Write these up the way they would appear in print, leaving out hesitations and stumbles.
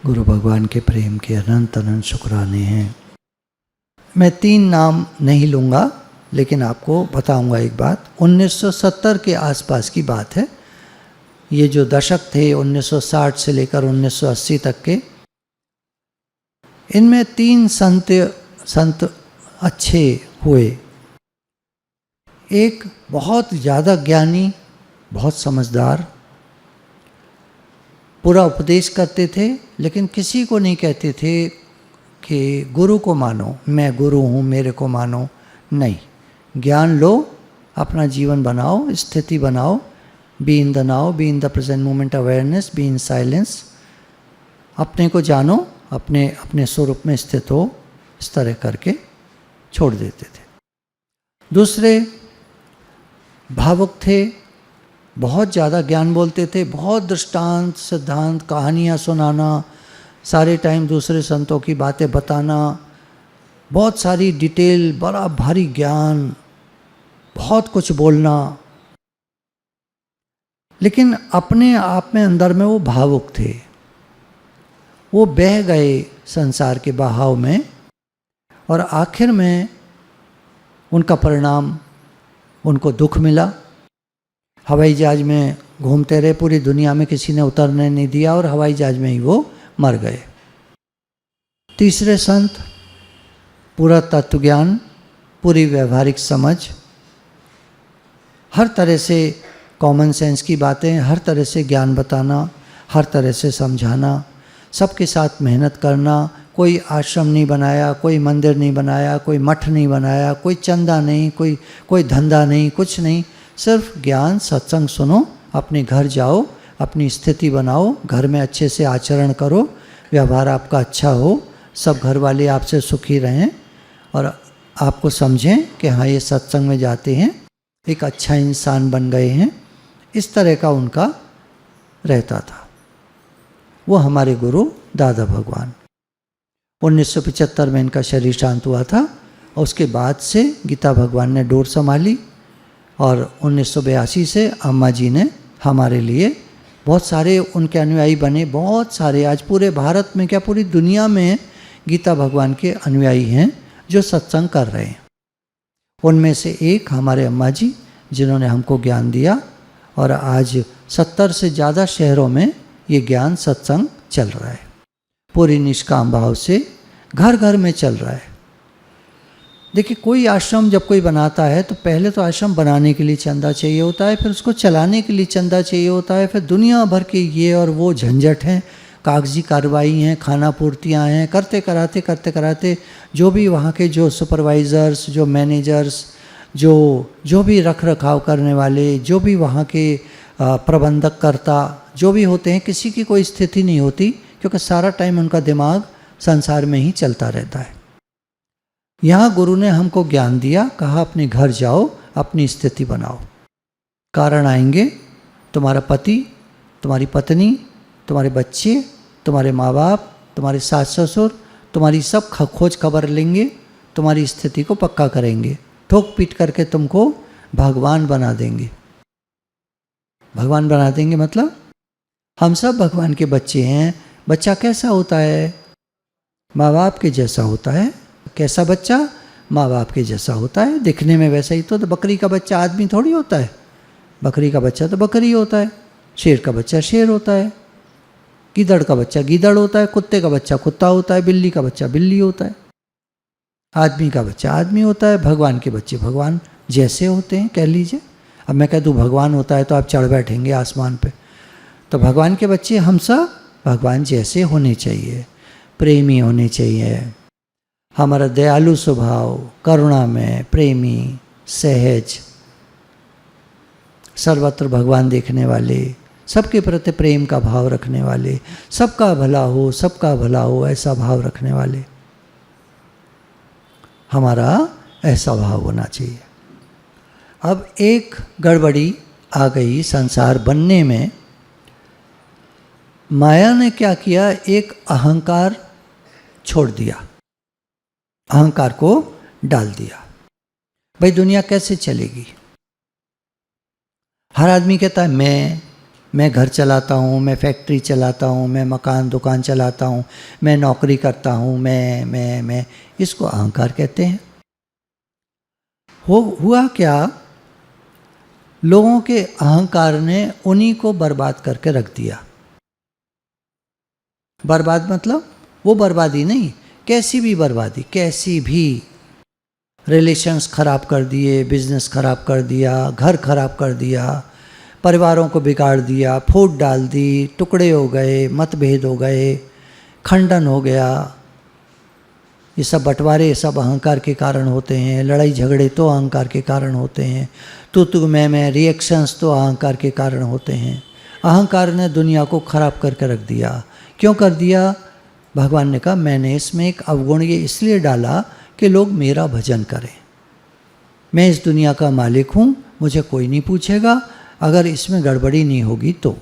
गुरु भगवान के प्रेम के अनंत अनंत शुक्राने हैं। मैं 3 नाम नहीं लूँगा, लेकिन आपको बताऊंगा एक बात। 1970 के आसपास की बात है। ये जो दशक थे 1960 से लेकर 1980 तक के, इनमें 3 संत अच्छे हुए। एक बहुत ज़्यादा ज्ञानी, बहुत समझदार, पूरा उपदेश करते थे, लेकिन किसी को नहीं कहते थे कि गुरु को मानो, मैं गुरु हूँ मेरे को मानो। नहीं, ज्ञान लो, अपना जीवन बनाओ, स्थिति बनाओ, be in the now, be in the present moment awareness, be in silence. अपने को जानो, अपने अपने स्वरूप में स्थित हो, इस तरह करके छोड़ देते थे। दूसरे भावुक थे, बहुत ज़्यादा ज्ञान बोलते थे, बहुत दृष्टांत सिद्धांत कहानियाँ सुनाना, सारे टाइम दूसरे संतों की बातें बताना, बहुत सारी डिटेल, बड़ा भारी ज्ञान, बहुत कुछ बोलना, लेकिन अपने आप में अंदर में वो भावुक थे। वो बह गए संसार के बहाव में और आखिर में उनका परिणाम, उनको दुख मिला। हवाई जहाज में घूमते रहे, पूरी दुनिया में किसी ने उतरने नहीं दिया और हवाई जहाज में ही वो मर गए। तीसरे संत, पूरा तत्व ज्ञान, पूरी व्यवहारिक समझ, हर तरह से कॉमन सेंस की बातें, हर तरह से ज्ञान बताना, हर तरह से समझाना, सबके साथ मेहनत करना। कोई आश्रम नहीं बनाया, कोई मंदिर नहीं बनाया, कोई मठ नहीं बनाया, कोई चंदा नहीं, कोई धंधा नहीं, कुछ नहीं, सिर्फ ज्ञान सत्संग सुनो, अपने घर जाओ, अपनी स्थिति बनाओ, घर में अच्छे से आचरण करो, व्यवहार आपका अच्छा हो, सब घर वाले आपसे सुखी रहें और आपको समझें कि हाँ ये सत्संग में जाते हैं, एक अच्छा इंसान बन गए हैं। इस तरह का उनका रहता था। वो हमारे गुरु दादा भगवान। 1975 में इनका शरीर शांत हुआ था और उसके बाद से गीता भगवान ने डोर संभाली और 1982 से अम्मा जी ने हमारे लिए बहुत सारे उनके अनुयायी बने। बहुत सारे, आज पूरे भारत में क्या पूरी दुनिया में गीता भगवान के अनुयायी हैं जो सत्संग कर रहे हैं। उनमें से एक हमारे अम्मा जी, जिन्होंने हमको ज्ञान दिया और आज 70 से ज़्यादा शहरों में ये ज्ञान सत्संग चल रहा है। पूरी निष्काम भाव से घर घर में चल रहा है। देखिए, कोई आश्रम जब कोई बनाता है तो पहले तो आश्रम बनाने के लिए चंदा चाहिए होता है, फिर उसको चलाने के लिए चंदा चाहिए होता है, फिर दुनिया भर के ये और वो झंझट हैं, कागजी कार्रवाई हैं, खाना पूर्तियाँ हैं, करते कराते जो भी वहाँ के जो सुपरवाइज़र्स, जो मैनेजर्स, जो भी रख रखाव करने वाले, जो भी वहाँ के प्रबंधक कर्ता जो भी होते हैं, किसी की कोई स्थिति नहीं होती, क्योंकि सारा टाइम उनका दिमाग संसार में ही चलता रहता है। यहाँ गुरु ने हमको ज्ञान दिया, कहा अपने घर जाओ, अपनी स्थिति बनाओ। कारण आएंगे, तुम्हारा पति, तुम्हारी पत्नी, तुम्हारे बच्चे, तुम्हारे माँ बाप, तुम्हारे सास ससुर, तुम्हारी सब खोज खबर लेंगे, तुम्हारी स्थिति को पक्का करेंगे, ठोक पीट करके तुमको भगवान बना देंगे। भगवान बना देंगे मतलब हम सब भगवान के बच्चे हैं। बच्चा कैसा होता है? माँ बाप के जैसा होता है। कैसा बच्चा? माँ बाप के जैसा होता है, दिखने में वैसा ही। तो बकरी का बच्चा आदमी थोड़ी होता है, बकरी का बच्चा तो बकरी होता है, शेर का बच्चा शेर होता है, गीदड़ का बच्चा गीदड़ होता है, कुत्ते का बच्चा कुत्ता होता है, बिल्ली का बच्चा बिल्ली होता है, आदमी का बच्चा आदमी होता है। भगवान के बच्चे भगवान जैसे होते हैं, कह लीजिए। अब मैं कह दूँ भगवान होता है तो आप चढ़ बैठेंगे आसमान पे। तो भगवान के बच्चे हम सब भगवान जैसे होने चाहिए, प्रेमी होने चाहिए। हमारा दयालु स्वभाव, करुणा में, प्रेमी, सहज, सर्वत्र भगवान देखने वाले, सबके प्रति प्रेम का भाव रखने वाले, सबका भला हो, सबका भला हो, ऐसा भाव रखने वाले। हमारा ऐसा भाव होना चाहिए। अब एक गड़बड़ी आ गई संसार बनने में। माया ने क्या किया? एक अहंकार छोड़ दिया, अहंकार को डाल दिया। भाई दुनिया कैसे चलेगी? हर आदमी कहता है मैं, मैं घर चलाता हूँ, मैं फैक्ट्री चलाता हूँ, मैं मकान दुकान चलाता हूँ, मैं नौकरी करता हूँ, मैं, इसको अहंकार कहते हैं। हुआ क्या, लोगों के अहंकार ने उन्हीं को बर्बाद करके रख दिया। बर्बाद मतलब वो बर्बादी नहीं, कैसी भी बर्बादी, कैसी भी, रिलेशंस खराब कर दिए, बिजनेस खराब कर दिया, घर खराब कर दिया, परिवारों को बिगाड़ दिया, फूट डाल दी, टुकड़े हो गए, मतभेद हो गए, खंडन हो गया। ये सब बंटवारे सब अहंकार के कारण होते हैं। लड़ाई झगड़े तो अहंकार के कारण होते हैं। तू मैं रिएक्शंस तो अहंकार के कारण होते हैं। अहंकार ने दुनिया को खराब करके रख दिया। क्यों कर दिया? भगवान ने कहा मैंने इसमें एक अवगुण ये इसलिए डाला कि लोग मेरा भजन करें। मैं इस दुनिया का मालिक हूँ, मुझे कोई नहीं पूछेगा। अगर इसमें गड़बड़ी नहीं होगी तो,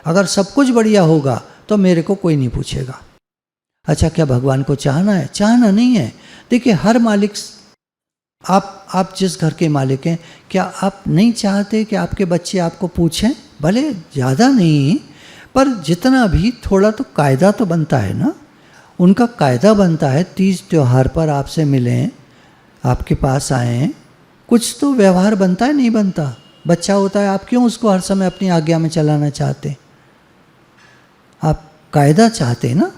अगर सब कुछ बढ़िया होगा तो मेरे को कोई नहीं पूछेगा। अच्छा, क्या भगवान को चाहना है? चाहना नहीं है। देखिए, हर मालिक, आप जिस घर के मालिक हैं, क्या आप नहीं चाहते कि आपके बच्चे आपको पूछें? भले ज़्यादा नहीं, पर जितना भी थोड़ा तो कायदा तो बनता है ना। उनका कायदा बनता है, तीज त्यौहार पर आपसे मिलें, आपके पास आएँ, कुछ तो व्यवहार बनता है, नहीं बनता? बच्चा होता है, आप क्यों उसको हर समय अपनी आज्ञा में चलाना चाहते? आप कायदा चाहते ना,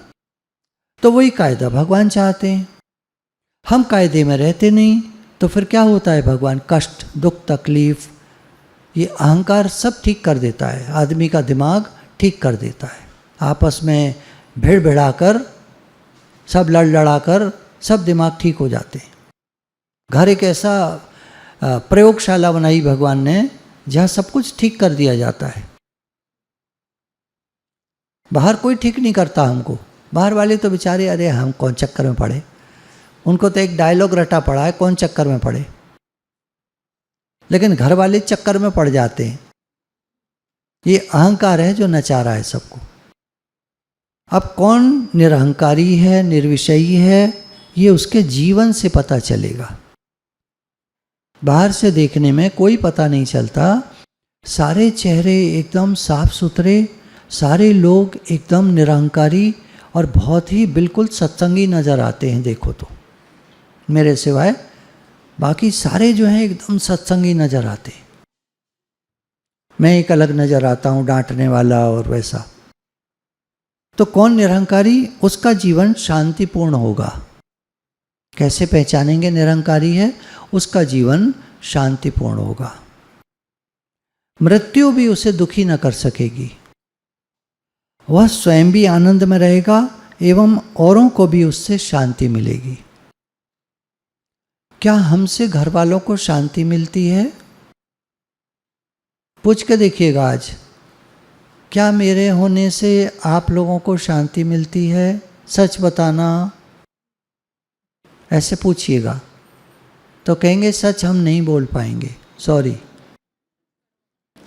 तो वही कायदा भगवान चाहते हैं। हम कायदे में रहते नहीं, तो फिर क्या होता है? भगवान कष्ट, दुख, तकलीफ, ये अहंकार सब ठीक कर देता है। आदमी का दिमाग ठीक कर देता है। आपस में भिड़ भिड़ाकर, सब लड़ लड़ाकर सब दिमाग ठीक हो जाते हैं। घर एक ऐसा प्रयोगशाला बनाई भगवान ने जहाँ सब कुछ ठीक कर दिया जाता है। बाहर कोई ठीक नहीं करता हमको। बाहर वाले तो बेचारे, अरे हम कौन चक्कर में पड़े, उनको तो एक डायलॉग रटा पड़ा है, कौन चक्कर में पड़े। लेकिन घर वाले चक्कर में पड़ जाते हैं। ये अहंकार है जो नचा रहा है सबको। अब कौन निरहंकारी है, निर्विषयी है, ये उसके जीवन से पता चलेगा। बाहर से देखने में कोई पता नहीं चलता। सारे चेहरे एकदम साफ सुथरे, सारे लोग एकदम निरहंकारी और बहुत ही बिल्कुल सत्संगी नज़र आते हैं। देखो तो मेरे सिवाय बाकी सारे जो हैं एकदम सत्संगी नज़र आते हैं। मैं एक अलग नज़र आता हूँ, डांटने वाला और वैसा। तो कौन निरहंकारी? उसका जीवन शांतिपूर्ण होगा। कैसे पहचानेंगे निरहंकारी है? उसका जीवन शांतिपूर्ण होगा। मृत्यु भी उसे दुखी न कर सकेगी। वह स्वयं भी आनंद में रहेगा एवं औरों को भी उससे शांति मिलेगी। क्या हमसे घर वालों को शांति मिलती है? पूछ के देखिएगा आज, क्या मेरे होने से आप लोगों को शांति मिलती है? सच बताना। ऐसे पूछिएगा तो कहेंगे सच हम नहीं बोल पाएंगे, सॉरी,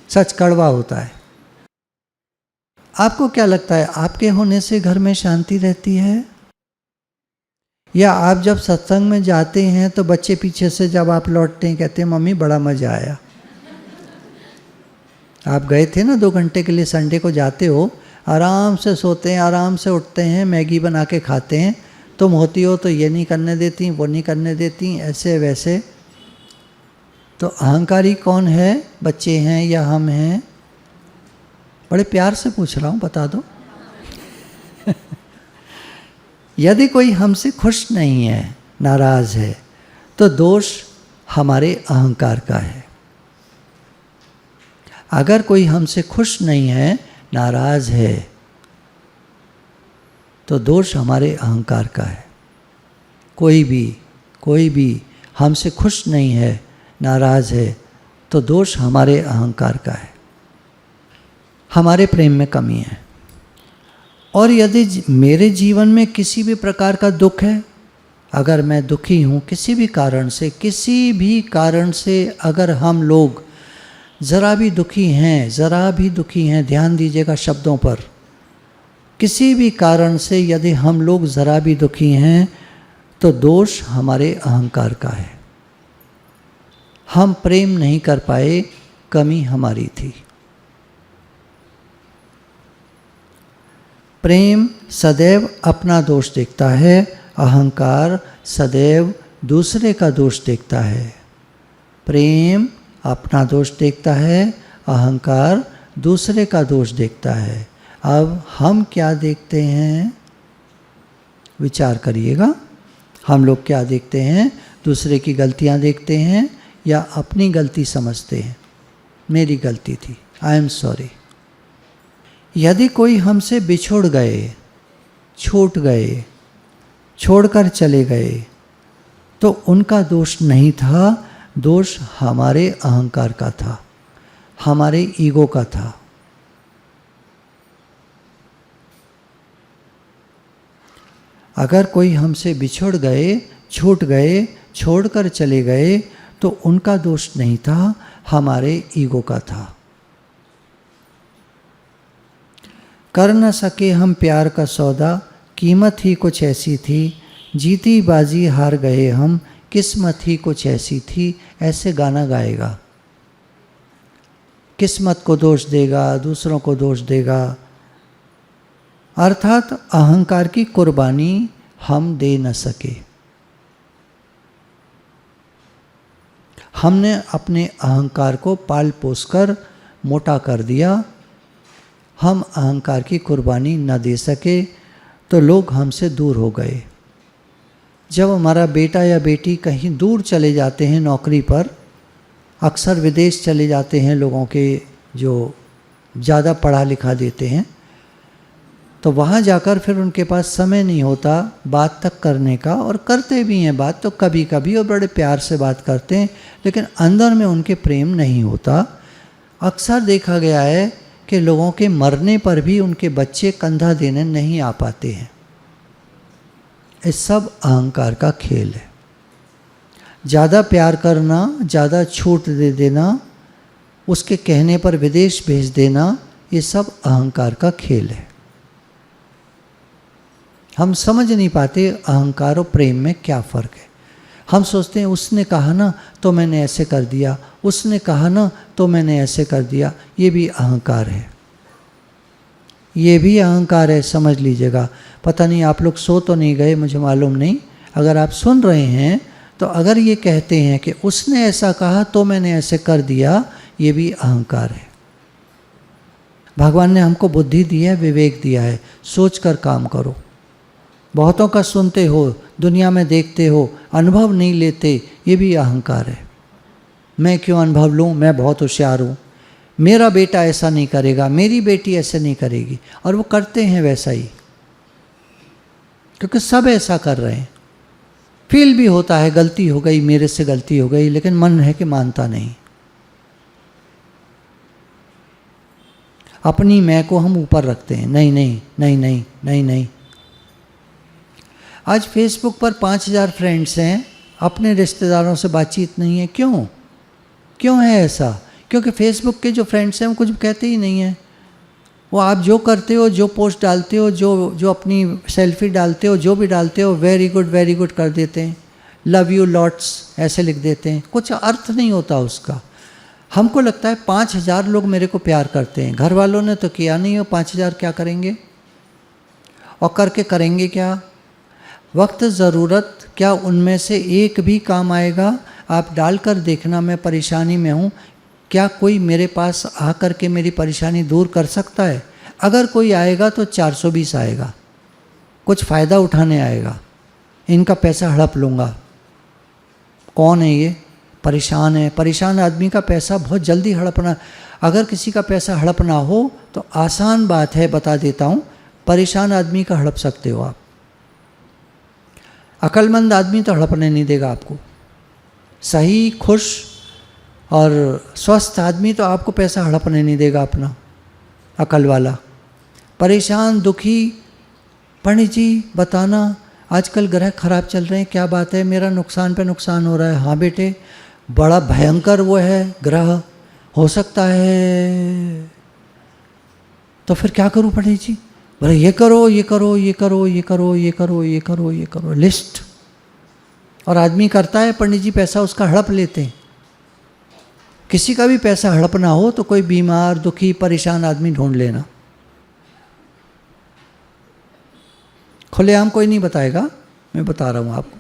सच कड़वा होता है। आपको क्या लगता है, आपके होने से घर में शांति रहती है? या आप जब सत्संग में जाते हैं तो बच्चे पीछे से जब आप लौटते हैं कहते हैं मम्मी बड़ा मज़ा आया। आप गए थे ना 2 घंटे के लिए, संडे को जाते हो, आराम से सोते हैं, आराम से उठते हैं, मैगी बना के खाते हैं। तुम होती हो तो ये नहीं करने देती, वो नहीं करने देती, ऐसे वैसे। तो अहंकारी कौन है? बच्चे हैं या हम हैं? बड़े प्यार से पूछ रहा हूँ, बता दो। यदि कोई हमसे खुश नहीं है, नाराज़ है, तो दोष हमारे अहंकार का है। अगर कोई हमसे खुश नहीं है, नाराज़ है, तो दोष हमारे अहंकार का है। कोई भी हमसे खुश नहीं है, नाराज़ है, तो दोष हमारे अहंकार का है। हमारे प्रेम में कमी है। और यदि मेरे जीवन में किसी भी प्रकार का दुख है, अगर मैं दुखी हूँ किसी भी कारण से, अगर हम लोग ज़रा भी दुखी हैं, ध्यान दीजिएगा शब्दों पर, किसी भी कारण से यदि हम लोग ज़रा भी दुखी हैं तो दोष हमारे अहंकार का है। हम प्रेम नहीं कर पाए, कमी हमारी थी। प्रेम सदैव अपना दोष देखता है, अहंकार सदैव दूसरे का दोष देखता है। प्रेम अपना दोष देखता है, अहंकार दूसरे का दोष देखता है। अब हम क्या देखते हैं, विचार करिएगा। हम लोग क्या देखते हैं? दूसरे की गलतियां देखते हैं या अपनी गलती समझते हैं? मेरी गलती थी, आई एम सॉरी। यदि कोई हमसे बिछुड़ गए, छूट गए, छोड़कर चले गए, तो उनका दोष नहीं था, दोष हमारे अहंकार का था, हमारे ईगो का था। अगर कोई हमसे बिछुड़ गए, छूट गए, छोड़कर चले गए, तो उनका दोष नहीं था, हमारे ईगो का था। कर न सके हम प्यार का सौदा, कीमत ही कुछ ऐसी थी, जीती बाजी हार गए हम, किस्मत ही कुछ ऐसी थी। ऐसे गाना गाएगा। किस्मत को दोष देगा, दूसरों को दोष देगा, अर्थात अहंकार की कुर्बानी हम दे न सके। हमने अपने अहंकार को पाल पोस कर मोटा कर दिया। हम अहंकार की कुर्बानी न दे सके तो लोग हमसे दूर हो गए। जब हमारा बेटा या बेटी कहीं दूर चले जाते हैं नौकरी पर, अक्सर विदेश चले जाते हैं लोगों के जो ज़्यादा पढ़ा लिखा देते हैं, तो वहाँ जाकर फिर उनके पास समय नहीं होता बात तक करने का, और करते भी हैं बात तो कभी कभी और बड़े प्यार से बात करते हैं, लेकिन अंदर में उनके प्रेम नहीं होता। अक्सर देखा गया है कि लोगों के मरने पर भी उनके बच्चे कंधा देने नहीं आ पाते हैं। ये सब अहंकार का खेल है। ज़्यादा प्यार करना, ज़्यादा छूट दे देना, उसके कहने पर विदेश भेज देना, ये सब अहंकार का खेल है। हम समझ नहीं पाते अहंकार और प्रेम में क्या फ़र्क है। हम सोचते हैं उसने कहा ना तो मैंने ऐसे कर दिया, उसने कहा ना तो मैंने ऐसे कर दिया। ये भी अहंकार है, ये भी अहंकार है, समझ लीजिएगा। पता नहीं आप लोग सो तो नहीं गए, मुझे मालूम नहीं। अगर आप सुन रहे हैं तो अगर ये कहते हैं कि उसने ऐसा कहा तो मैंने ऐसे कर दिया, ये भी अहंकार है। भगवान ने हमको बुद्धि दी है, विवेक दिया है, सोच कर काम करो। बहुतों का सुनते हो, दुनिया में देखते हो, अनुभव नहीं लेते, ये भी अहंकार है। मैं क्यों अनुभव लूँ, मैं बहुत होशियार हूँ, मेरा बेटा ऐसा नहीं करेगा, मेरी बेटी ऐसे नहीं करेगी, और वो करते हैं वैसा ही, क्योंकि सब ऐसा कर रहे हैं। फील भी होता है गलती हो गई, मेरे से गलती हो गई, लेकिन मन है कि मानता नहीं। अपनी मैं को हम ऊपर रखते हैं, नहीं नहीं नहीं नहीं नहीं नहीं। आज फेसबुक पर 5000 फ्रेंड्स हैं, अपने रिश्तेदारों से बातचीत नहीं है। क्यों? क्यों है ऐसा? क्योंकि फेसबुक के जो फ्रेंड्स हैं वो कुछ कहते ही नहीं हैं। वो आप जो करते हो, जो पोस्ट डालते हो, जो अपनी सेल्फी डालते हो, जो भी डालते हो, वेरी गुड कर देते हैं, लव यू लॉट्स ऐसे लिख देते हैं। कुछ अर्थ नहीं होता उसका। हमको लगता है 5000 लोग मेरे को प्यार करते हैं, घर वालों ने तो किया नहीं हो, 5000 क्या करेंगे, और करके करेंगे क्या? वक्त ज़रूरत क्या उनमें से एक भी काम आएगा? आप डालकर देखना, मैं परेशानी में हूँ, क्या कोई मेरे पास आकर के मेरी परेशानी दूर कर सकता है? अगर कोई आएगा तो 420 आएगा, कुछ फ़ायदा उठाने आएगा, इनका पैसा हड़प लूँगा। कौन है ये? परेशान है। परेशान आदमी का पैसा बहुत जल्दी हड़पना, अगर किसी का पैसा हड़पना हो तो आसान बात है, बता देता हूँ, परेशान आदमी का हड़प सकते हो आप। अक्लमंद आदमी तो हड़पने नहीं देगा आपको। सही, खुश और स्वस्थ आदमी तो आपको पैसा हड़पने नहीं देगा अपना, अकल वाला। परेशान, दुखी, पंडित जी बताना, आजकल ग्रह खराब चल रहे हैं, क्या बात है, मेरा नुकसान पे नुकसान हो रहा है। हाँ बेटे, बड़ा भयंकर वो है ग्रह, हो सकता है, तो फिर क्या करूँ पंडित जी? बोले ये करो, ये करो, ये करो, ये करो, ये करो, ये करो, ये करो, लिस्ट। और आदमी करता है, पंडित जी पैसा उसका हड़प लेते हैं। किसी का भी पैसा हड़पना हो तो कोई बीमार, दुखी, परेशान आदमी ढूंढ लेना। खुलेआम कोई नहीं बताएगा, मैं बता रहा हूँ आपको।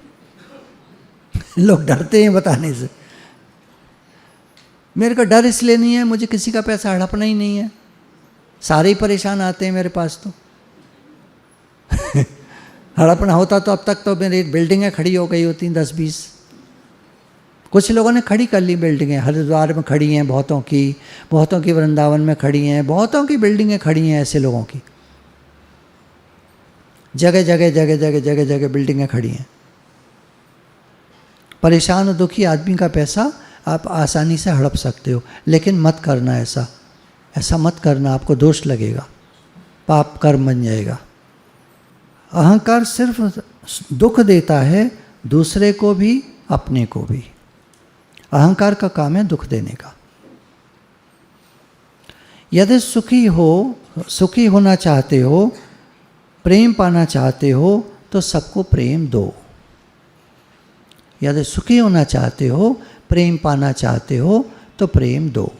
लोग डरते हैं बताने से। मेरे को डर इसलिए नहीं है, मुझे किसी का पैसा हड़पना ही नहीं है। सारे ही परेशान आते हैं मेरे पास तो। हड़पना होता तो अब तक तो मेरी बिल्डिंगें खड़ी हो गई होती 10-20। कुछ लोगों ने खड़ी कर ली बिल्डिंगें, हरिद्वार में खड़ी हैं बहुतों की वृंदावन में खड़ी हैं, बहुतों की बिल्डिंगें खड़ी हैं ऐसे लोगों की। जगह जगह बिल्डिंगें खड़ी हैं। परेशान और दुखी आदमी का पैसा आप आसानी से हड़प सकते हो, लेकिन मत करना ऐसा मत करना, आपको दोष लगेगा, पाप कर्म बन जाएगा। अहंकार सिर्फ दुख देता है, दूसरे को भी अपने को भी। अहंकार का काम है दुख देने का। यदि सुखी होना चाहते हो, प्रेम पाना चाहते हो तो सबको प्रेम दो। यदि सुखी होना चाहते हो, प्रेम पाना चाहते हो तो प्रेम दो।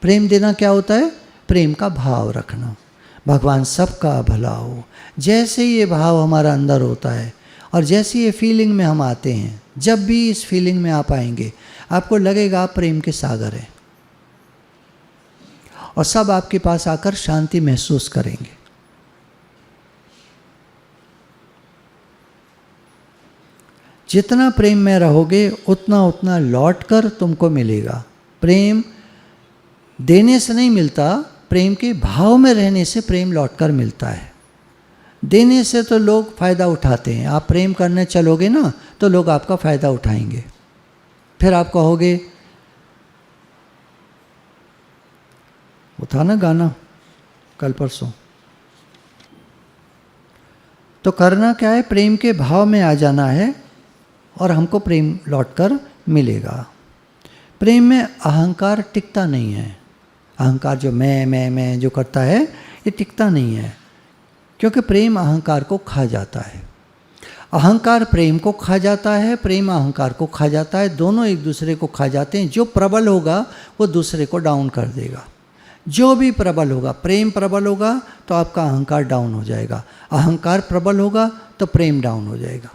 प्रेम देना क्या होता है? प्रेम का भाव रखना, भगवान सबका भला हो। जैसे ये भाव हमारा अंदर होता है और जैसे ये फीलिंग में हम आते हैं, जब भी इस फीलिंग में आप आएंगे आपको लगेगा आप प्रेम के सागर हैं और सब आपके पास आकर शांति महसूस करेंगे। जितना प्रेम में रहोगे उतना लौट कर तुमको मिलेगा। प्रेम देने से नहीं मिलता, प्रेम के भाव में रहने से प्रेम लौट कर मिलता है। देने से तो लोग फ़ायदा उठाते हैं, आप प्रेम करने चलोगे ना तो लोग आपका फ़ायदा उठाएंगे। फिर आप कहोगे, वो था ना गाना कल परसों, तो करना क्या है? प्रेम के भाव में आ जाना है और हमको प्रेम लौटकर मिलेगा। प्रेम में अहंकार टिकता नहीं है। अहंकार जो मैं जो करता है ये टिकता नहीं है, क्योंकि प्रेम अहंकार को खा जाता है, अहंकार प्रेम को खा जाता है, प्रेम अहंकार को खा जाता है। दोनों एक दूसरे को खा जाते हैं। जो प्रबल होगा वो दूसरे को डाउन कर देगा। जो भी प्रबल होगा, प्रेम प्रबल होगा तो आपका अहंकार डाउन हो जाएगा, अहंकार प्रबल होगा तो प्रेम डाउन हो जाएगा।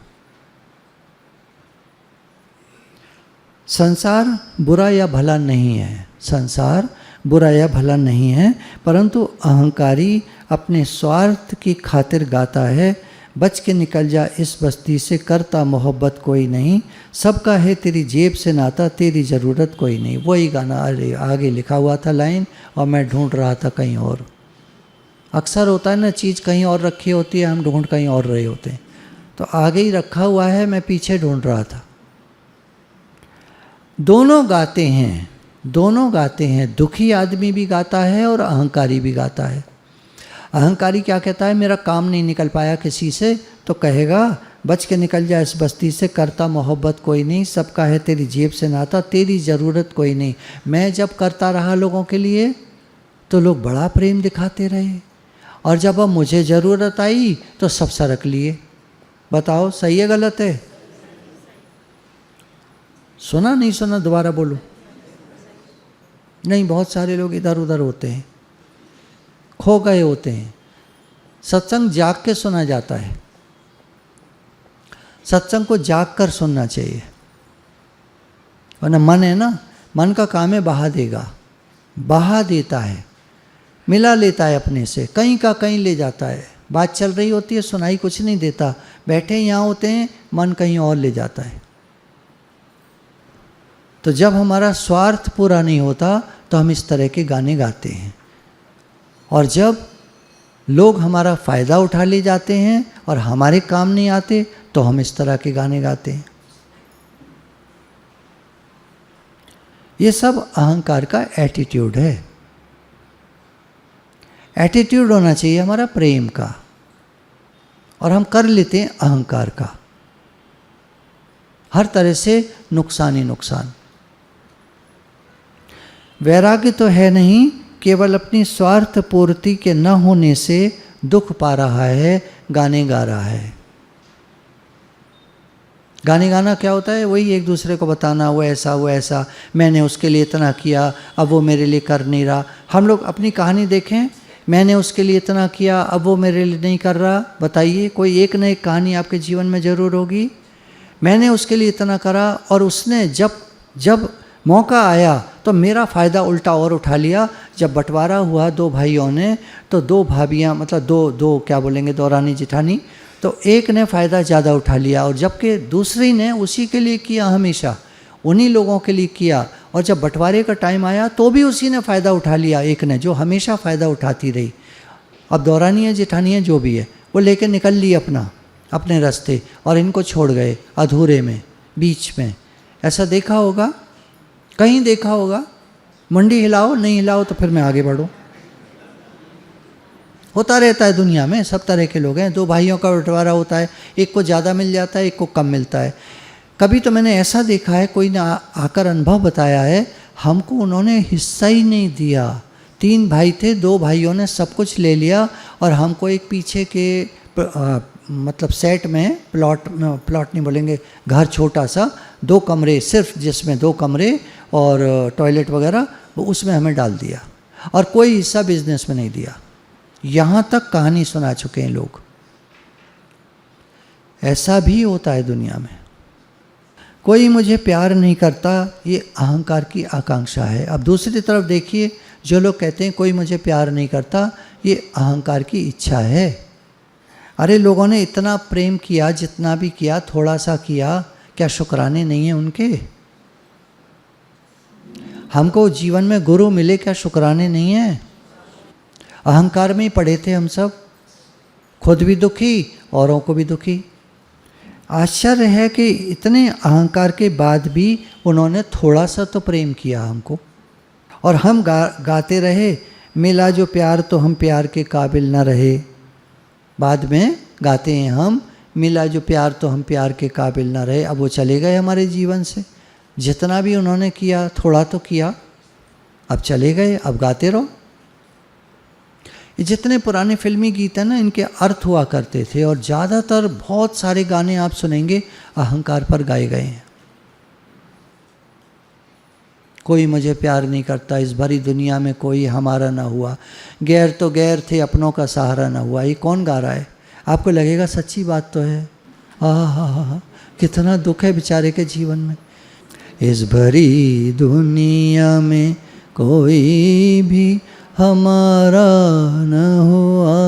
संसार बुरा या भला नहीं है, संसार बुरा या भला नहीं है, परंतु अहंकारी अपने स्वार्थ की खातिर गाता है, बच के निकल जा इस बस्ती से, करता मोहब्बत कोई नहीं, सबका है तेरी जेब से नाता, तेरी ज़रूरत कोई नहीं। वही गाना आगे लिखा हुआ था लाइन और मैं ढूंढ रहा था कहीं और। अक्सर होता है ना, चीज़ कहीं और रखी होती है, हम ढूंढ कहीं और रहे होते हैं, तो आगे ही रखा हुआ है, मैं पीछे ढूंढ रहा था। दोनों गाते हैं, दोनों गाते हैं। दुखी आदमी भी गाता है और अहंकारी भी गाता है। अहंकारी क्या कहता है? मेरा काम नहीं निकल पाया किसी से, तो कहेगा बच के निकल जा इस बस्ती से, करता मोहब्बत कोई नहीं, सबका है तेरी जेब से नाता, तेरी ज़रूरत कोई नहीं। मैं जब करता रहा लोगों के लिए तो लोग बड़ा प्रेम दिखाते रहे, और जब अब मुझे ज़रूरत आई तो सब सरक लिए। बताओ सही है गलत है? सुना नहीं सुना? दोबारा बोलो। नहीं, बहुत सारे लोग इधर उधर होते हैं, खो गए होते हैं। सत्संग जाग के सुना जाता है, सत्संग को जाग कर सुनना चाहिए, वरना मन है ना, मन का काम है बहा देगा, बहा देता है, मिला लेता है अपने से, कहीं का कहीं ले जाता है। बात चल रही होती है, सुनाई कुछ नहीं देता, बैठे यहाँ होते हैं, मन कहीं और ले जाता है। तो जब हमारा स्वार्थ पूरा नहीं होता तो हम इस तरह के गाने गाते हैं, और जब लोग हमारा फ़ायदा उठा ले जाते हैं और हमारे काम नहीं आते तो हम इस तरह के गाने गाते हैं। ये सब अहंकार का एटीट्यूड है। एटीट्यूड होना चाहिए हमारा प्रेम का, और हम कर लेते हैं अहंकार का, हर तरह से नुकसान ही नुकसान। वैराग्य तो है नहीं, केवल अपनी स्वार्थ पूर्ति के न होने से दुख पा रहा है, गाने गा रहा है। गाने गाना क्या होता है? वही एक दूसरे को बताना, वो ऐसा, मैंने उसके लिए इतना किया, अब वो मेरे लिए कर नहीं रहा। हम लोग अपनी कहानी देखें, मैंने उसके लिए इतना किया, अब वो मेरे लिए नहीं कर रहा। बताइए, कोई एक न एक कहानी आपके जीवन में ज़रूर होगी। मैंने उसके लिए इतना करा और उसने जब मौका आया तो मेरा फ़ायदा उल्टा और उठा लिया। जब बंटवारा हुआ दो भाइयों ने, तो दो भाभियाँ, मतलब दो क्या बोलेंगे, दौरानी जिठानी, तो एक ने फ़ायदा ज़्यादा उठा लिया और जबकि दूसरी ने उसी के लिए किया, हमेशा उन्हीं लोगों के लिए किया। और जब बंटवारे का टाइम आया तो भी उसी ने फ़ायदा उठा लिया, एक ने, जो हमेशा फ़ायदा उठाती रही। अब दौरानी है, जिठानी है, जो भी है, वो लेके निकल ली अपने रास्ते और इनको छोड़ गए अधूरे में, बीच में। ऐसा देखा होगा, कहीं देखा होगा। मंडी हिलाओ, नहीं हिलाओ तो फिर मैं आगे बढ़ूँ। होता रहता है दुनिया में, सब तरह के लोग हैं। दो भाइयों का बंटवारा होता है, एक को ज़्यादा मिल जाता है, एक को कम मिलता है। कभी तो मैंने ऐसा देखा है, कोई ने आकर अनुभव बताया है, हमको उन्होंने हिस्सा ही नहीं दिया। 3 भाई थे, 2 भाइयों ने सब कुछ ले लिया और हमको एक पीछे के मतलब सेट में, प्लॉट नहीं बोलेंगे, घर छोटा सा, 2 कमरे सिर्फ, जिसमें 2 कमरे और टॉयलेट वगैरह, वो उसमें हमें डाल दिया और कोई हिस्सा बिजनेस में नहीं दिया। यहाँ तक कहानी सुना चुके हैं लोग। ऐसा भी होता है दुनिया में। कोई मुझे प्यार नहीं करता, ये अहंकार की आकांक्षा है। अब दूसरी तरफ देखिए, जो लोग कहते हैं कोई मुझे प्यार नहीं करता, ये अहंकार की इच्छा है। अरे लोगों ने इतना प्रेम किया, जितना भी किया, थोड़ा सा किया, क्या शुक्राने नहीं हैं उनके? हमको जीवन में गुरु मिले, क्या शुक्राने नहीं हैं? अहंकार में ही पड़े थे हम सब, खुद भी दुखी, औरों को भी दुखी। आश्चर्य है कि इतने अहंकार के बाद भी उन्होंने थोड़ा सा तो प्रेम किया हमको, और हम गाते रहे, मिला जो प्यार तो हम प्यार के काबिल न रहे। बाद में गाते हैं हम, मिला जो प्यार तो हम प्यार के काबिल न रहे। अब वो चले गए हमारे जीवन से। जितना भी उन्होंने किया, थोड़ा तो किया, अब चले गए, अब गाते रहो। ये जितने पुराने फिल्मी गीत हैं ना, इनके अर्थ हुआ करते थे, और ज़्यादातर बहुत सारे गाने आप सुनेंगे अहंकार पर गाए गए हैं। कोई मुझे प्यार नहीं करता, इस भरी दुनिया में कोई हमारा ना हुआ, गैर तो गैर थे, अपनों का सहारा ना हुआ। ये कौन गा रहा है? आपको लगेगा सच्ची बात तो है। हा, कितना दुख है बेचारे के जीवन में। इस भरी दुनिया में कोई भी हमारा न हुआ,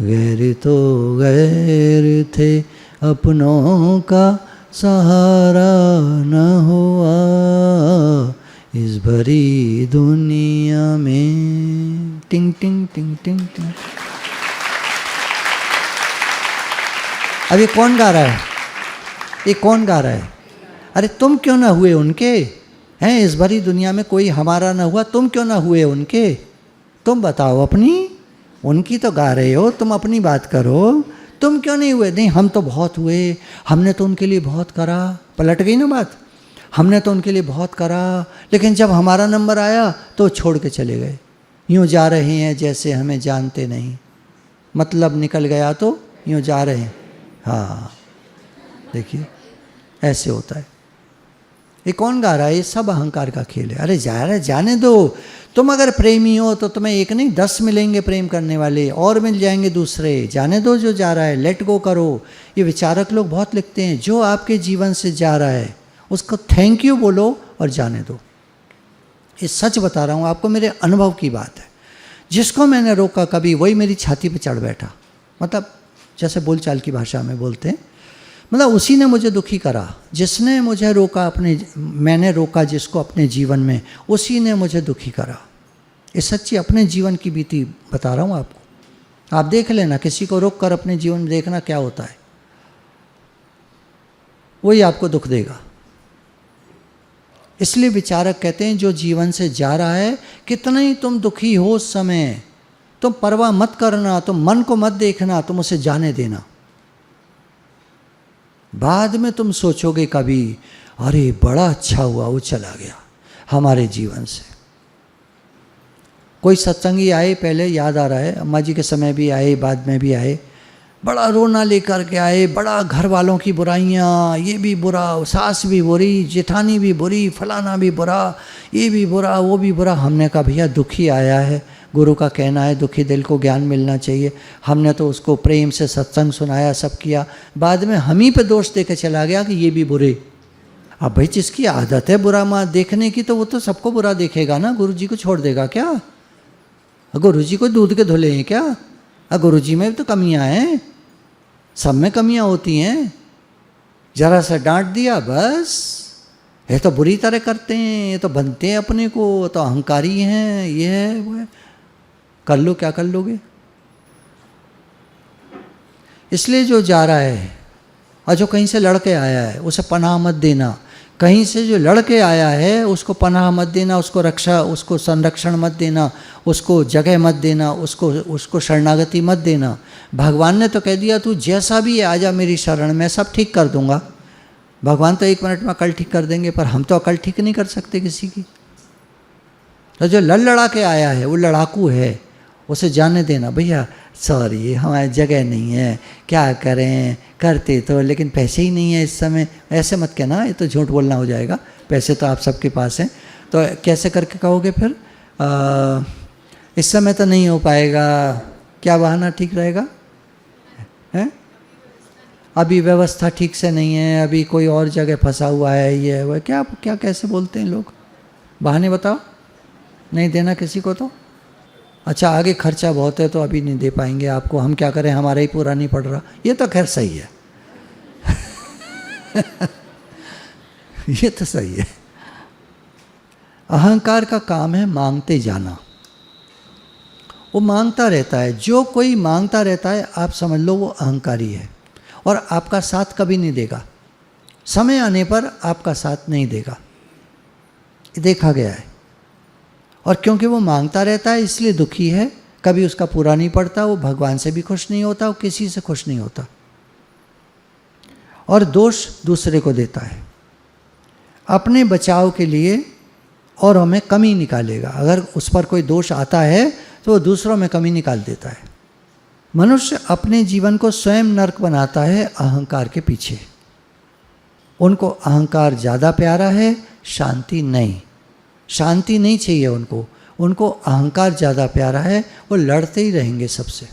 गैर तो गैर थे, अपनों का सहारा न हुआ, इस भरी दुनिया में। टिंग टिंग टिंग टिंग टिंग। अब ये कौन गा रहा है? ये कौन गा रहा है? अरे तुम क्यों ना हुए उनके? हैं, इस भरी दुनिया में कोई हमारा ना हुआ, तुम क्यों ना हुए उनके? तुम बताओ अपनी। उनकी तो गा रहे हो, तुम अपनी बात करो। तुम क्यों नहीं हुए? नहीं, हम तो बहुत हुए, हमने तो उनके लिए बहुत करा। पलट गई ना बात। हमने तो उनके लिए बहुत करा, लेकिन जब हमारा नंबर आया तो छोड़ के चले गए। यूँ जा रहे हैं जैसे हमें जानते नहीं, मतलब निकल गया तो यूँ जा रहे हैं। हाँ, देखिए ऐसे होता है। ये कौन गा रहा है? ये सब अहंकार का खेल है। अरे जा रहा है, जाने दो। तुम अगर प्रेमी हो तो तुम्हें एक नहीं 10 मिलेंगे प्रेम करने वाले, और मिल जाएंगे दूसरे। जाने दो जो जा रहा है, लेट गो करो। ये विचारक लोग बहुत लिखते हैं, जो आपके जीवन से जा रहा है उसको थैंक यू बोलो और जाने दो। ये सच बता रहा हूँ आपको, मेरे अनुभव की बात है। जिसको मैंने रोका कभी, वही मेरी छाती पर चढ़ बैठा। मतलब जैसे बोलचाल की भाषा में बोलते हैं, मतलब उसी ने मुझे दुखी करा। जिसने मुझे रोका, मैंने रोका जिसको अपने जीवन में, उसी ने मुझे दुखी करा। ये सच्ची अपने जीवन की बीती बता रहा हूँ आपको। आप देख लेना, किसी को रोक कर अपने जीवन में देखना क्या होता है, वही आपको दुख देगा। इसलिए विचारक कहते हैं, जो जीवन से जा रहा है, कितना ही तुम दुखी हो उस समय, तुम परवाह मत करना, तुम मन को मत देखना, तुम उसे जाने देना। बाद में तुम सोचोगे कभी, अरे बड़ा अच्छा हुआ वो चला गया हमारे जीवन से। कोई सत्संगी आए, पहले याद आ रहा है, अम्मा जी के समय भी आए, बाद में भी आए, बड़ा रोना लेकर के आए, बड़ा घर वालों की बुराइयाँ, ये भी बुरा, सास भी बुरी, जेठानी भी बुरी, फलाना भी बुरा, ये भी बुरा, वो भी बुरा। हमने कहा भैया दुखी आया है, गुरु का कहना है दुखी दिल को ज्ञान मिलना चाहिए, हमने तो उसको प्रेम से सत्संग सुनाया, सब किया, बाद में हम ही पे दोष दे के चला गया कि ये भी बुरे। अब भाई जिसकी आदत है बुरा माँ देखने की तो वो तो सबको बुरा देखेगा ना, गुरु जी को छोड़ देगा क्या? गुरु जी को दूध के धुले हैं क्या? गुरु जी में तो कमियां हैं, सब में कमियां होती हैं, जरा सा डांट दिया बस, ये तो बुरी तरह करते हैं, ये तो बनते हैं अपने को, तो अहंकारी हैं, ये है वो है, कर लो क्या कर लोगे। इसलिए जो जा रहा है और जो कहीं से लड़के आया है उसे पनाह मत देना, कहीं से जो लड़के आया है उसको पनाह मत देना, उसको रक्षा, उसको संरक्षण मत देना, उसको जगह मत देना, उसको शरणागति मत देना। भगवान ने तो कह दिया तू जैसा भी है आजा मेरी शरण में, सब ठीक कर दूंगा। भगवान तो 1 मिनट में अकल ठीक कर देंगे, पर हम तो अकल ठीक नहीं कर सकते किसी की। तो जो लड़ा के आया है वो लड़ाकू है, उसे जाने देना, भैया सॉरी हमारी जगह नहीं है, क्या करें, करते तो लेकिन पैसे ही नहीं है इस समय, ऐसे मत कहना, ये तो झूठ बोलना हो जाएगा, पैसे तो आप सबके पास हैं। तो कैसे करके कहोगे फिर इस समय तो नहीं हो पाएगा, क्या बहाना ठीक रहेगा? हैं अभी व्यवस्था ठीक से नहीं है, अभी कोई और जगह फंसा हुआ है, ये है वो, क्या क्या कैसे बोलते हैं लोग, बहाने बताओ, नहीं देना किसी को तो अच्छा आगे खर्चा बहुत है तो अभी नहीं दे पाएंगे आपको, हम क्या करें, हमारा ही पूरा नहीं पड़ रहा, ये तो खैर सही है ये तो सही है। अहंकार का काम है मांगते जाना, वो मांगता रहता है, जो कोई मांगता रहता है आप समझ लो वो अहंकारी है और आपका साथ कभी नहीं देगा, समय आने पर आपका साथ नहीं देगा, देखा गया है। और क्योंकि वो मांगता रहता है इसलिए दुखी है, कभी उसका पूरा नहीं पड़ता, वो भगवान से भी खुश नहीं होता, वो किसी से खुश नहीं होता और दोष दूसरे को देता है अपने बचाव के लिए और हमें कमी निकालेगा। अगर उस पर कोई दोष आता है तो वो दूसरों में कमी निकाल देता है। मनुष्य अपने जीवन को स्वयं नरक बनाता है अहंकार के पीछे। उनको अहंकार ज़्यादा प्यारा है, शांति नहीं। शांति नहीं चाहिए उनको, उनको अहंकार ज़्यादा प्यारा है, वो लड़ते ही रहेंगे सबसे।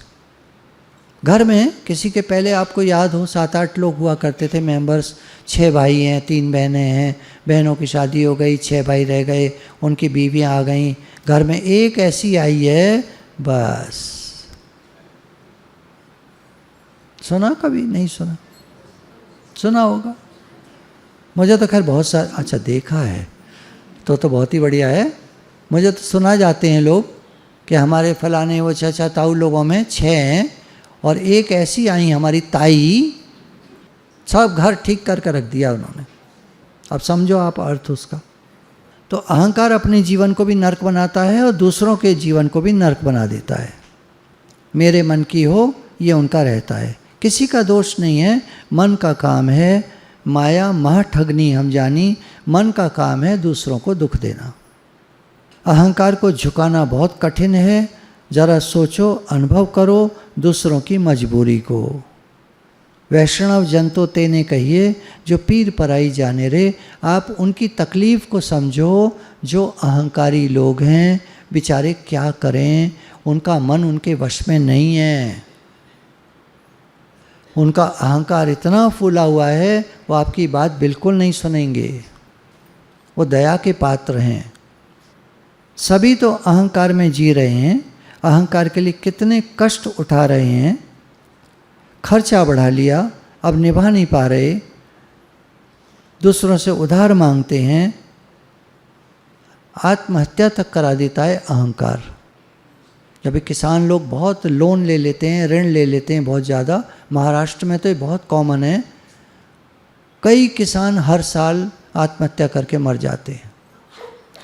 घर में किसी के पहले आपको याद हो 7-8 लोग हुआ करते थे मेंबर्स, 6 भाई हैं, 3 बहनें हैं, बहनों की शादी हो गई, 6 भाई रह गए, उनकी बीवियां आ गईं, घर में एक ऐसी आई है बस। सुना कभी? नहीं सुना, सुना होगा, मुझे तो खैर बहुत सारा, अच्छा देखा है तो बहुत ही बढ़िया है। मुझे तो सुना जाते हैं लोग कि हमारे फलाने वो चाचा ताऊ लोगों में 6 हैं और एक ऐसी आई हमारी ताई, सब घर ठीक करके रख दिया उन्होंने। अब समझो आप अर्थ उसका। तो अहंकार अपने जीवन को भी नरक बनाता है और दूसरों के जीवन को भी नरक बना देता है। मेरे मन की हो ये उनका रहता है, किसी का दोष नहीं है, मन का काम है। माया मह ठगनी हम जानी, मन का काम है दूसरों को दुख देना। अहंकार को झुकाना बहुत कठिन है, जरा सोचो, अनुभव करो दूसरों की मजबूरी को। वैष्णव जन तो तेने कहिए, जो पीर पराई जाने रे। आप उनकी तकलीफ़ को समझो, जो अहंकारी लोग हैं बेचारे क्या करें, उनका मन उनके वश में नहीं है, उनका अहंकार इतना फूला हुआ है वो आपकी बात बिल्कुल नहीं सुनेंगे, वो दया के पात्र हैं। सभी तो अहंकार में जी रहे हैं, अहंकार के लिए कितने कष्ट उठा रहे हैं, खर्चा बढ़ा लिया, अब निभा नहीं पा रहे, दूसरों से उधार मांगते हैं, आत्महत्या तक करा देता है अहंकार। जब किसान लोग बहुत लोन ले लेते हैं, ऋण ले लेते हैं बहुत ज़्यादा, महाराष्ट्र में तो ये बहुत कॉमन है, कई किसान हर साल आत्महत्या करके मर जाते हैं।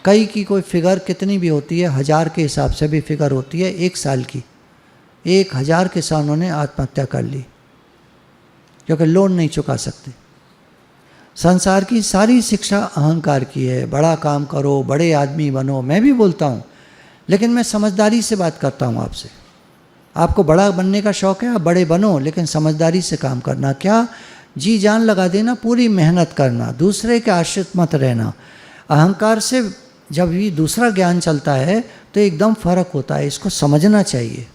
कई की कोई फिगर कितनी भी होती है, 1000 के हिसाब से भी फिगर होती है, 1 साल की 1000 किसानों ने आत्महत्या कर ली क्योंकि लोन नहीं चुका सकते। संसार की सारी शिक्षा अहंकार की है, बड़ा काम करो, बड़े आदमी बनो। मैं भी बोलता हूँ, लेकिन मैं समझदारी से बात करता हूँ आपसे। आपको बड़ा बनने का शौक़ है, आप बड़े बनो, लेकिन समझदारी से काम करना। क्या जी जान लगा देना, पूरी मेहनत करना, दूसरे के आश्रित मत रहना। अहंकार से जब भी दूसरा ज्ञान चलता है तो एकदम फर्क होता है, इसको समझना चाहिए।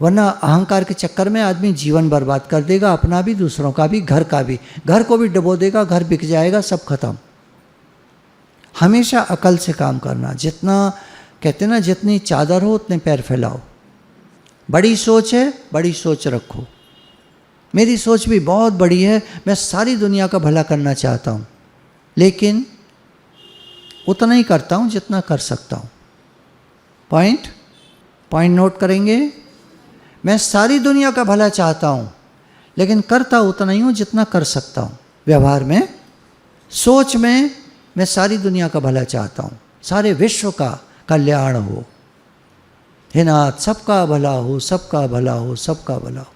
वरना अहंकार के चक्कर में आदमी जीवन बर्बाद कर देगा, अपना भी, दूसरों का भी, घर का भी। घर को भी डुबो देगा, घर बिक जाएगा, सब खत्म। हमेशा अकल से काम करना। जितना कहते हैं ना, जितनी चादर हो उतने पैर फैलाओ। बड़ी सोच है, बड़ी सोच रखो। मेरी सोच भी बहुत बड़ी है, मैं सारी दुनिया का भला करना चाहता हूँ, लेकिन उतना ही करता हूँ जितना कर सकता हूँ। पॉइंट नोट करेंगे। मैं सारी दुनिया का भला चाहता हूँ, लेकिन करता उतना ही हूँ जितना कर सकता हूँ। व्यवहार में, सोच में मैं सारी दुनिया का भला चाहता हूँ, सारे विश्व का कल्याण हो। हे नाथ, सबका भला हो, सबका भला हो, सबका भला हो।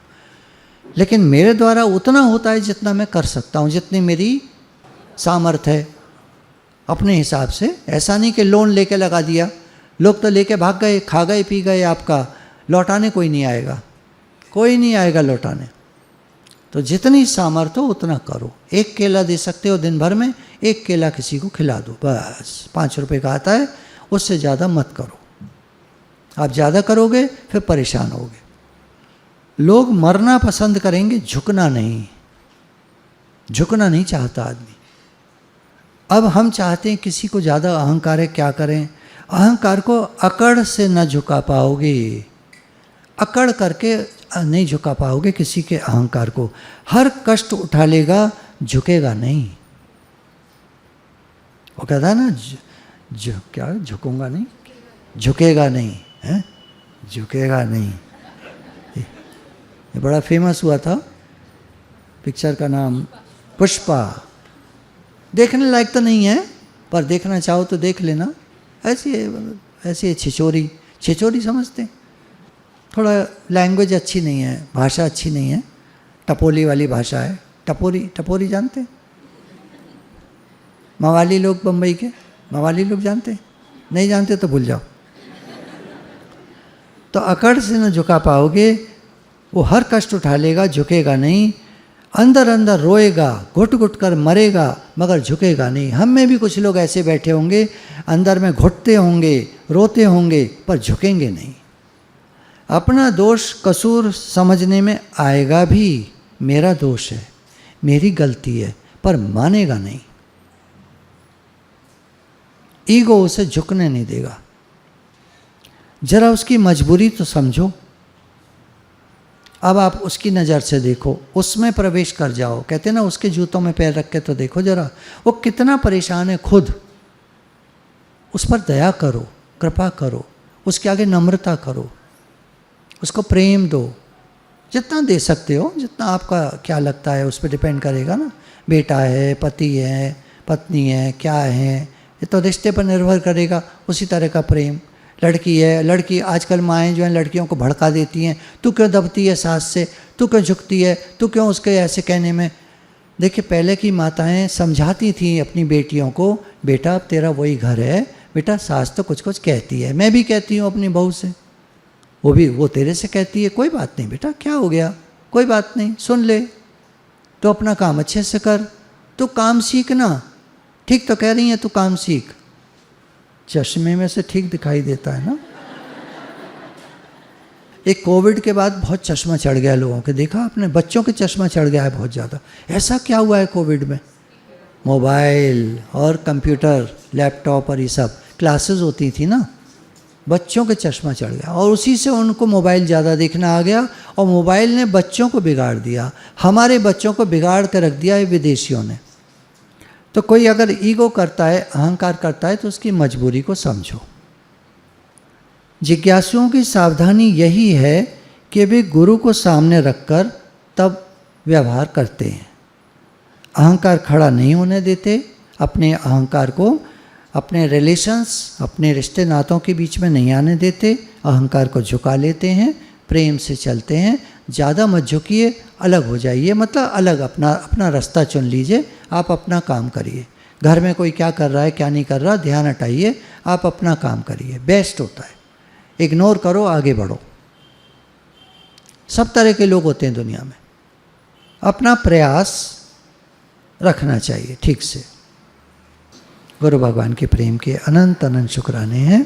लेकिन मेरे द्वारा उतना होता है जितना मैं कर सकता हूँ, जितनी मेरी सामर्थ्य है, अपने हिसाब से। ऐसा नहीं कि लोन लेके लगा दिया, लोग तो लेके भाग गए, खा गए, पी गए, आपका लौटाने कोई नहीं आएगा, कोई नहीं आएगा लौटाने। तो जितनी सामर्थ्य हो उतना करो। एक केला दे सकते हो दिन भर में, एक केला किसी को खिला दो, बस। 5 रुपए का आता है, उससे ज़्यादा मत करो। आप ज़्यादा करोगे फिर परेशान होगे। लोग मरना पसंद करेंगे, झुकना नहीं। झुकना नहीं चाहता आदमी। अब हम चाहते हैं किसी को ज़्यादा अहंकार है, क्या करें? अहंकार को अकड़ से न झुका पाओगे, अकड़ करके नहीं झुका पाओगे किसी के अहंकार को। हर कष्ट उठा लेगा, झुकेगा नहीं। वो कहता है ना, क्या झुकूंगा नहीं, झुकेगा नहीं है, झुकेगा नहीं। ये बड़ा फेमस हुआ था, पिक्चर का नाम पुष्पा। देखने लायक तो नहीं है, पर देखना चाहो तो देख लेना। ऐसी छिचोरी, छिचोरी समझते? थोड़ा लैंग्वेज अच्छी नहीं है, भाषा अच्छी नहीं है, टपोली वाली भाषा है। टपोरी जानते? मवाली लोग, बम्बई के मवाली लोग जानते? नहीं जानते तो भूल जाओ। तो अकड़ से न झुका पाओगे, वो हर कष्ट उठा लेगा, झुकेगा नहीं। अंदर अंदर रोएगा, घुट घुट कर मरेगा, मगर झुकेगा नहीं। हम में भी कुछ लोग ऐसे बैठे होंगे, अंदर में घुटते होंगे, रोते होंगे, पर झुकेंगे नहीं। अपना दोष कसूर समझने में आएगा भी, मेरा दोष है, मेरी गलती है, पर मानेगा नहीं। ईगो उसे झुकने नहीं देगा। जरा उसकी मजबूरी तो समझो। अब आप उसकी नज़र से देखो, उसमें प्रवेश कर जाओ। कहते हैं ना, उसके जूतों में पैर रख के तो देखो जरा, वो कितना परेशान है खुद। उस पर दया करो, कृपा करो, उसके आगे नम्रता करो, उसको प्रेम दो, जितना दे सकते हो, जितना आपका क्या लगता है उस पर डिपेंड करेगा ना। बेटा है, पति है, पत्नी है, क्या है, ये तो रिश्ते पर निर्भर करेगा। उसी तरह का प्रेम। लड़की है, लड़की, आजकल माएँ जो हैं लड़कियों को भड़का देती हैं, तू क्यों दबती है सास से, तू क्यों झुकती है, तू क्यों उसके ऐसे कहने में। देखिए, पहले की माताएं समझाती थी अपनी बेटियों को, बेटा अब तेरा वही घर है, बेटा सास तो कुछ कुछ कहती है। मैं भी कहती हूँ अपनी बहू से, वो तेरे से कहती है, कोई बात नहीं बेटा, क्या हो गया, कोई बात नहीं, सुन ले, तो अपना काम अच्छे से कर, तो काम सीखना। ठीक तो कह रही है, तू काम सीख। चश्मे में से ठीक दिखाई देता है ना। एक कोविड के बाद बहुत चश्मा चढ़ गया लोगों के, देखा आपने? बच्चों के चश्मा चढ़ गया है बहुत ज़्यादा। ऐसा क्या हुआ है कोविड में? मोबाइल और कंप्यूटर, लैपटॉप और ये सब क्लासेस होती थी ना, बच्चों के चश्मा चढ़ गया, और उसी से उनको मोबाइल ज़्यादा देखना आ गया, और मोबाइल ने बच्चों को बिगाड़ दिया। हमारे बच्चों को बिगाड़ कर रख दिया है विदेशियों ने। तो कोई अगर ईगो करता है, अहंकार करता है, तो उसकी मजबूरी को समझो। जिज्ञासुओं की सावधानी यही है कि वे गुरु को सामने रखकर तब व्यवहार करते हैं। अहंकार खड़ा नहीं होने देते। अपने अहंकार को अपने रिलेशंस, अपने रिश्ते नातों के बीच में नहीं आने देते। अहंकार को झुका लेते हैं, प्रेम से चलते हैं। ज़्यादा मत झुकिए, अलग हो जाइए, मतलब अलग अपना रास्ता चुन लीजिए। आप अपना काम करिए। घर में कोई क्या कर रहा है, क्या नहीं कर रहा, ध्यान हटाइए, आप अपना काम करिए, बेस्ट होता है। इग्नोर करो, आगे बढ़ो। सब तरह के लोग होते हैं दुनिया में, अपना प्रयास रखना चाहिए ठीक से। गुरु भगवान के प्रेम के अनंत अनंत शुक्राने हैं।